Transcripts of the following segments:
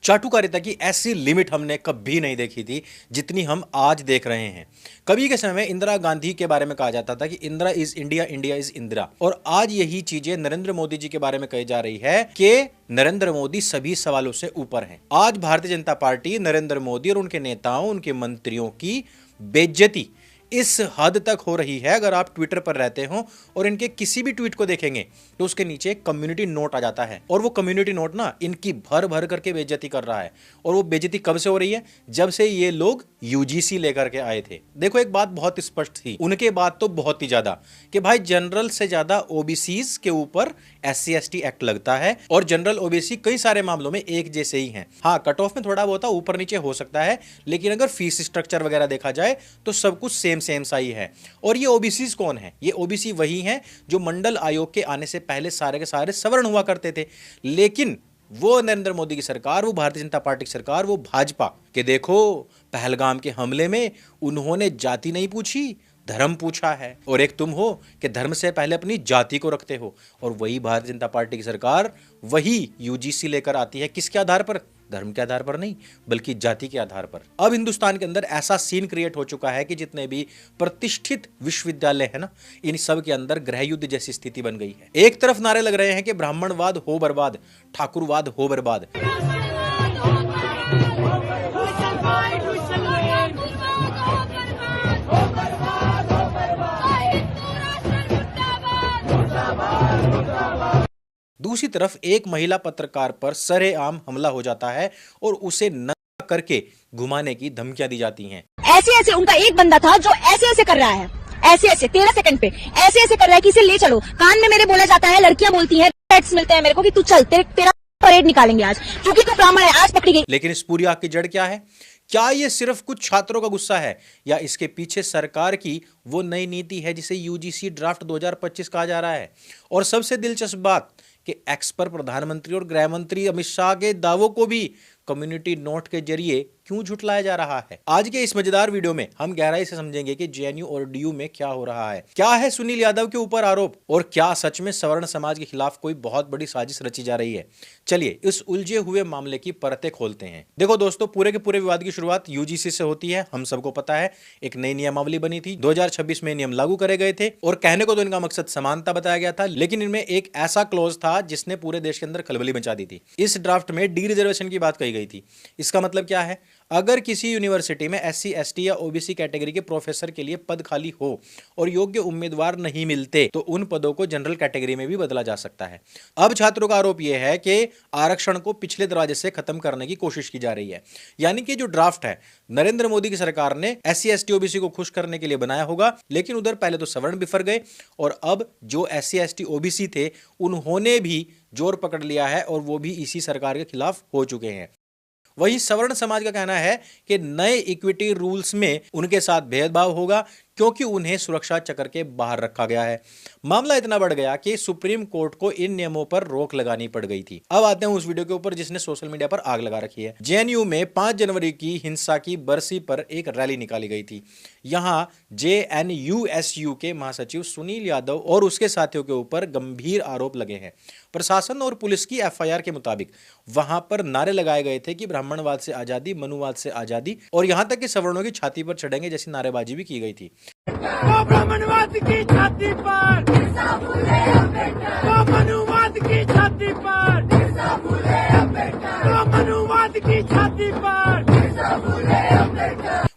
चाटुकारिता की ऐसी लिमिट हमने कभी नहीं देखी थी जितनी हम आज देख रहे हैं। कभी के समय में इंदिरा गांधी के बारे में कहा जाता था कि Indira is India, India is Indira, और आज यही चीजें नरेंद्र मोदी जी के बारे में कही जा रही है कि नरेंद्र मोदी सभी सवालों से ऊपर हैं। आज भारतीय जनता पार्टी नरेंद्र मोदी और उनके नेताओं, उनके मंत्रियों की बेइज्जती इस हद तक हो रही है। अगर आप ट्विटर पर रहते हो और इनके किसी भी ट्वीट को देखेंगे तो उसके नीचे कम्युनिटी नोट आ जाता है, और वो कम्युनिटी नोट ना इनकी भर भर करके बेइज्जती कर रहा है। और वो बेइज्जती कब से हो रही है? जब से ये लोग यूजीसी लेकर के आए थे। देखो, एक बात बहुत स्पष्ट थी उनके बाद तो बहुत ही ज्यादा, कि भाई जनरल से ज्यादा ओबीसीज के ऊपर SC ST एक्ट लगता है, और जनरल ओबीसी कई सारे मामलों में एक जैसे ही हैं। हाँ, कट ऑफ में थोड़ा बहुत ऊपर नीचे हो सकता है, लेकिन अगर फीस स्ट्रक्चर वगैरह देखा जाए तो सब कुछ सेम सा ही है। और ये ओबीसी कौन है? ये ओबीसी वही हैं जो मंडल आयोग के आने से पहले सारे के सारे सवर्ण हुआ करते थे। लेकिन वो नरेंद्र मोदी की सरकार, वो भारतीय जनता पार्टी की सरकार, वो भाजपा के देखो पहलगाम के हमले में उन्होंने जाति नहीं पूछी, धर्म पूछा है। और एक तुम हो कि धर्म से पहले अपनी जाति को रखते हो। और वही भारतीय जनता पार्टी की सरकार वही यूजीसी लेकर आती है। किसके आधार पर? धर्म के आधार पर नहीं, बल्कि जाति के आधार पर। अब हिंदुस्तान के अंदर ऐसा सीन क्रिएट हो चुका है कि जितने भी प्रतिष्ठित विश्वविद्यालय है ना, इन सब के अंदर गृह युद्ध जैसी स्थिति बन गई है। एक तरफ नारे लग रहे हैं कि ब्राह्मणवाद हो बर्बाद, ठाकुरवाद हो बर्बाद। दूसरी तरफ एक महिला पत्रकार पर सरेआम हमला हो जाता है और उसे नंगा करके घुमाने की धमकियां दी जाती हैं। ऐसे ऐसे उनका एक बंदा था जो ऐसे ऐसे कर रहा है, ऐसे ऐसे 13 सेकंड पे ऐसे ऐसे कर रहा है कि इसे ले चलो। कान में मेरे बोला जाता है, लड़कियां बोलती हैं, टेक्स्ट मिलते हैं मेरे को कि तू चल, तेरा परेड निकालेंगे आज, क्योंकि तू ब्राह्मण है, आज पकड़ी गई। लेकिन इस पूरी आग की जड़ क्या है? क्या ये सिर्फ कुछ छात्रों का गुस्सा है, या इसके पीछे सरकार की वो नई नीति है जिसे यूजीसी ड्राफ्ट 2025 कहा जा रहा है? और सबसे दिलचस्प बात कि एक्स पर प्रधानमंत्री और गृह मंत्री अमित शाह के दावों को भी कम्युनिटी नोट के जरिए क्यों झुटलाया जा रहा है। आज के इस मजेदार वीडियो में हम गहराई से समझेंगे कि जेएनयू और डीयू में क्या हो रहा है, क्या है सुनील यादव के ऊपर आरोप, और क्या सच में सवर्ण समाज के खिलाफ कोई बहुत बड़ी साजिश रची जा रही है। चलिए इस उलझे हुए मामले की परतें खोलते हैं। देखो दोस्तों, पूरे के पूरे विवाद की शुरुआत यूजीसी से होती है। हम सबको पता है, एक नई नियमावली बनी थी, 2026 में नियम लागू करे गए थे, और कहने को तो इनका मकसद समानता बताया गया था, लेकिन इनमें एक ऐसा क्लॉज था जिसने पूरे देश के अंदर खलबली मचा दी थी। इस ड्राफ्ट में डी रिजर्वेशन की बात कही गई थी। इसका मतलब क्या है? अगर किसी यूनिवर्सिटी में SC ST या OBC कैटेगरी के प्रोफेसर के लिए पद खाली हो और योग्य उम्मीदवार नहीं मिलते तो उन पदों को जनरल कैटेगरी में भी बदला जा सकता है। अब छात्रों का आरोप यह है कि आरक्षण को पिछले दरवाजे से खत्म करने की कोशिश की जा रही है। यानी कि जो ड्राफ्ट है नरेंद्र मोदी की सरकार ने SC ST OBC को खुश करने के लिए बनाया होगा, लेकिन उधर पहले तो सवर्ण बिफर गए, और अब जो SC ST OBC थे उन्होंने भी जोर पकड़ लिया है, और वो भी इसी सरकार के खिलाफ हो चुके हैं। वही सवर्ण समाज का कहना है कि नए इक्विटी रूल्स में उनके साथ भेदभाव होगा, क्योंकि उन्हें सुरक्षा चक्र के बाहर रखा गया है। मामला इतना बढ़ गया कि सुप्रीम कोर्ट को इन नियमों पर रोक लगानी पड़ गई थी। अब आते हैं उस वीडियो के ऊपर जिसने सोशल मीडिया पर आग लगा रखी है। जेएनयू में 5 जनवरी की हिंसा की बरसी पर एक रैली निकाली गई थी। यहां JNUSU के महासचिव सुनील यादव और उसके साथियों के ऊपर गंभीर आरोप लगे हैं। प्रशासन और पुलिस की FIR के मुताबिक वहां पर नारे लगाए गए थे कि ब्राह्मणवाद से आजादी, मनुवाद से आजादी, और यहां तक कि सवर्णों की छाती पर चढ़ेंगे जैसी नारेबाजी भी की गई थी। वो ब्राह्मणवाद की छाती पर, वो मनुवाद की छाती पर, वो मनुवाद की छाती पर।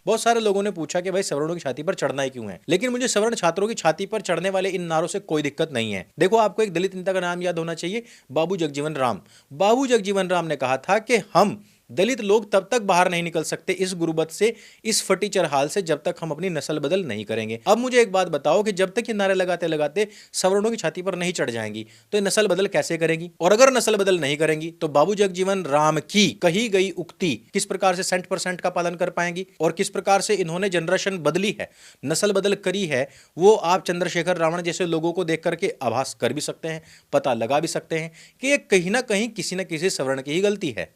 बहुत सारे लोगों ने पूछा कि भाई सवर्णों की छाती पर चढ़ना ही क्यों है, लेकिन मुझे सवर्ण छात्रों की छाती पर चढ़ने वाले इन नारों से कोई दिक्कत नहीं है। देखो, आपको एक दलित नेता का नाम याद होना चाहिए, बाबू जगजीवन राम। बाबू जगजीवन राम ने कहा था कि हम दलित लोग तब तक बाहर नहीं निकल सकते इस गुर्बत से, इस फटीचर हाल से, जब तक हम अपनी नस्ल बदल नहीं करेंगे। अब मुझे एक बात बताओ कि जब तक ये नारे लगाते लगाते सवर्णों की छाती पर नहीं चढ़ जाएंगी तो ये नस्ल बदल कैसे करेंगी? और अगर नस्ल बदल नहीं करेंगी तो बाबू जगजीवन राम की कही गई उक्ति किस प्रकार से 100% का पालन कर पाएंगी? और किस प्रकार से इन्होंने जनरेशन बदली है, नस्ल बदल करी है, वो आप चंद्रशेखर रावण जैसे लोगों को देख करके आभास कर भी सकते हैं, पता लगा भी सकते हैं कि ये कहीं ना कहीं किसी न किसी सवर्ण की ही गलती है।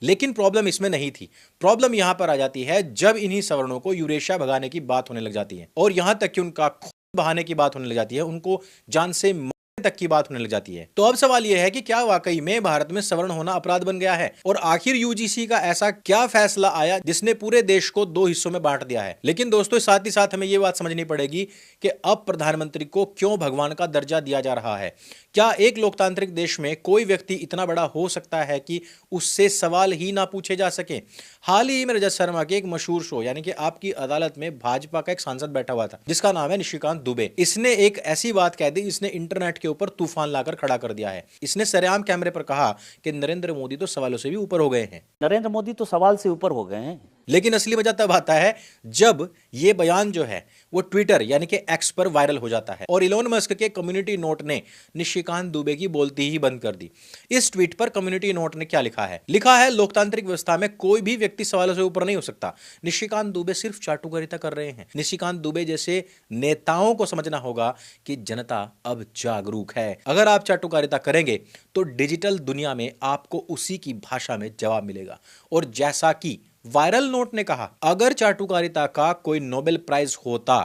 लेकिन प्रॉब्लम इसमें नहीं थी। प्रॉब्लम यहां पर आ जाती है जब इन्हीं सवर्णों को यूरेशिया भगाने की बात होने लग जाती है, और यहां तक कि उनका खून बहाने की बात होने लग जाती है, उनको जान से मारने तक की बात होने लग जाती है। तो अब सवाल यह है कि क्या वाकई में भारत में सवर्ण होना अपराध बन गया है, और आखिर यूजीसी का ऐसा क्या फैसला आया जिसने पूरे देश को दो हिस्सों में बांट दिया है। लेकिन दोस्तों साथ ही साथ हमें यह बात समझनी पड़ेगी कि अब प्रधानमंत्री को क्यों भगवान का दर्जा दिया जा रहा है। क्या एक लोकतांत्रिक देश में कोई व्यक्ति इतना बड़ा हो सकता है कि उससे सवाल ही ना पूछे जा सके। हाल ही में रजत शर्मा के एक मशहूर शो यानी कि आपकी अदालत में भाजपा का एक सांसद बैठा हुआ था जिसका नाम है निशिकांत दुबे। इसने एक ऐसी बात कह दी जिसने इंटरनेट के ऊपर तूफान लाकर खड़ा कर दिया है। इसने सरेआम कैमरे पर कहा कि नरेंद्र मोदी तो सवालों से भी ऊपर हो गए हैं। नरेंद्र मोदी तो सवाल से ऊपर हो गए हैं। लेकिन असली मजा तब आता है जब यह बयान जो है वो ट्विटर यानी कि एक्स पर वायरल हो जाता है और इलोन मस्क के कम्युनिटी नोट ने निशिकांत दुबे की बोलती ही बंद कर दी। इस ट्वीट पर कम्युनिटी नोट ने क्या लिखा है? लिखा है, लोकतांत्रिक व्यवस्था में कोई भी व्यक्ति सवालों से ऊपर नहीं हो सकता। निशिकांत दुबे सिर्फ चाटुकारिता कर रहे हैं। निशिकांत दुबे जैसे नेताओं को समझना होगा कि जनता अब जागरूक है। अगर आप चाटुकारिता करेंगे तो डिजिटल दुनिया में आपको उसी की भाषा में जवाब मिलेगा। और जैसा कि वायरल नोट ने कहा, अगर चाटुकारिता का कोई नोबेल प्राइज होता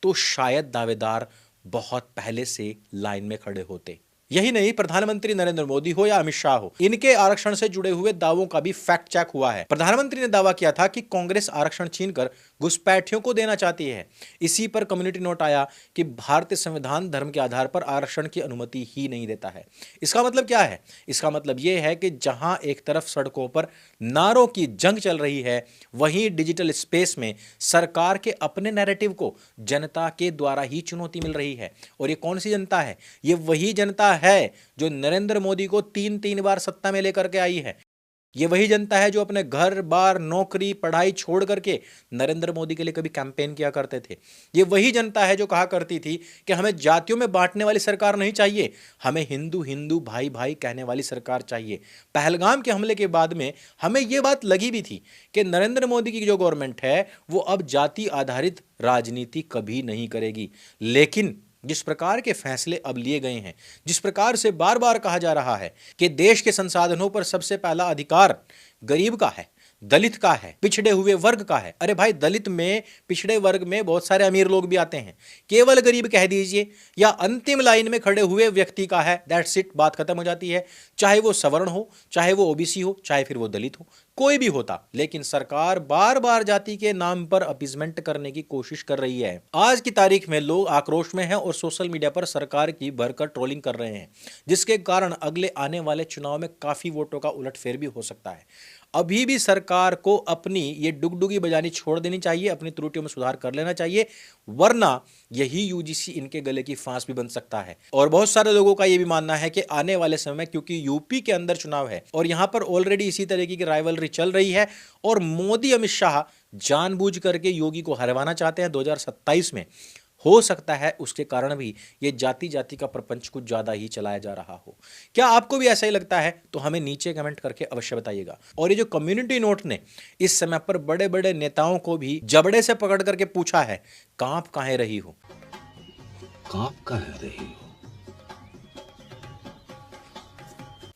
तो शायद दावेदार बहुत पहले से लाइन में खड़े होते। यही नहीं, प्रधानमंत्री नरेंद्र मोदी हो या अमित शाह हो, इनके आरक्षण से जुड़े हुए दावों का भी फैक्ट चेक हुआ है। प्रधानमंत्री ने दावा किया था कि कांग्रेस आरक्षण छीनकर घुसपैठियों को देना चाहती है। इसी पर कम्युनिटी नोट आया कि भारतीय संविधान धर्म के आधार पर आरक्षण की अनुमति ही नहीं देता है। इसका मतलब क्या है? इसका मतलब यह है कि जहां एक तरफ सड़कों पर नारों की जंग चल रही है, वहीं डिजिटल स्पेस में सरकार के अपने नैरेटिव को जनता के द्वारा ही चुनौती मिल रही है। और ये कौन सी जनता है? ये वही जनता है जो नरेंद्र मोदी को 3 बार सत्ता में लेकर के आई है। ये वही जनता है जो अपने घर बार नौकरी पढ़ाई छोड़ करके नरेंद्र मोदी के लिए कभी कैंपेन किया करते थे। ये वही जनता है जो कहा करती थी कि हमें जातियों में बांटने वाली सरकार नहीं चाहिए, हमें हिंदू हिंदू भाई भाई कहने वाली सरकार चाहिए। पहलगाम के हमले के बाद में हमें यह बात लगी भी थी कि नरेंद्र मोदी की जो गवर्नमेंट है वो अब जाति आधारित राजनीति कभी नहीं करेगी। लेकिन जिस प्रकार के फैसले अब लिए गए हैं, जिस प्रकार से बार बार कहा जा रहा है कि देश के संसाधनों पर सबसे पहला अधिकार गरीब का है, दलित का है, पिछड़े हुए वर्ग का है। अरे भाई, दलित में पिछड़े वर्ग में बहुत सारे अमीर लोग भी आते हैं। केवल गरीब कह दीजिए या अंतिम लाइन में खड़े हुए व्यक्ति का है, दैट्स इट, बात खत्म हो जाती है। चाहे वो सवर्ण हो, चाहे वो ओबीसी हो, चाहे फिर वो दलित हो, कोई भी होता। लेकिन सरकार बार बार जाति के नाम पर अपीजमेंट करने की कोशिश कर रही है। आज की तारीख में लोग आक्रोश में हैं और सोशल मीडिया पर सरकार की भरकर ट्रोलिंग कर रहे हैं, जिसके कारण अगले आने वाले चुनाव में काफी वोटों का उलटफेर भी हो सकता है। अभी भी सरकार को अपनी ये डुगडुगी बजानी छोड़ देनी चाहिए, अपनी त्रुटियों में सुधार कर लेना चाहिए, वरना यही यूजीसी इनके गले की फांस भी बन सकता है। और बहुत सारे लोगों का यह भी मानना है कि आने वाले समय में, क्योंकि यूपी के अंदर चुनाव है और यहां पर ऑलरेडी इसी तरीके की राइवलरी चल रही है और मोदी अमित शाह जानबूझ करके योगी को हरवाना चाहते हैं 2027 में, हो सकता है उसके कारण भी ये जाति जाति का प्रपंच कुछ ज्यादा ही चलाया जा रहा हो। क्या आपको भी ऐसा ही लगता है? तो हमें नीचे कमेंट करके अवश्य बताइएगा। और ये जो कम्युनिटी नोट ने इस समय पर बड़े बड़े नेताओं को भी जबड़े से पकड़ करके पूछा है, कांप काहे रही हो? कांप काहे रही हो?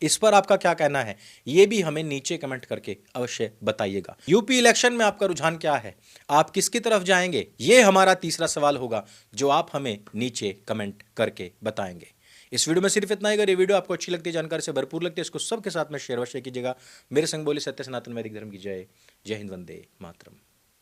इस पर आपका क्या कहना है, यह भी हमें नीचे कमेंट करके अवश्य बताइएगा। यूपी इलेक्शन में आपका रुझान क्या है? आप किसकी तरफ जाएंगे? यह हमारा तीसरा सवाल होगा जो आप हमें नीचे कमेंट करके बताएंगे। इस वीडियो में सिर्फ इतना ही। अगर ये वीडियो आपको अच्छी लगती है, जानकारी से भरपूर लगती है, इसको सबके साथ में शेयर अवश्य कीजिएगा। मेरे संग बोले सत्य सनातन वैदिक धर्म की जय। जय हिंद, वंदे मातरम।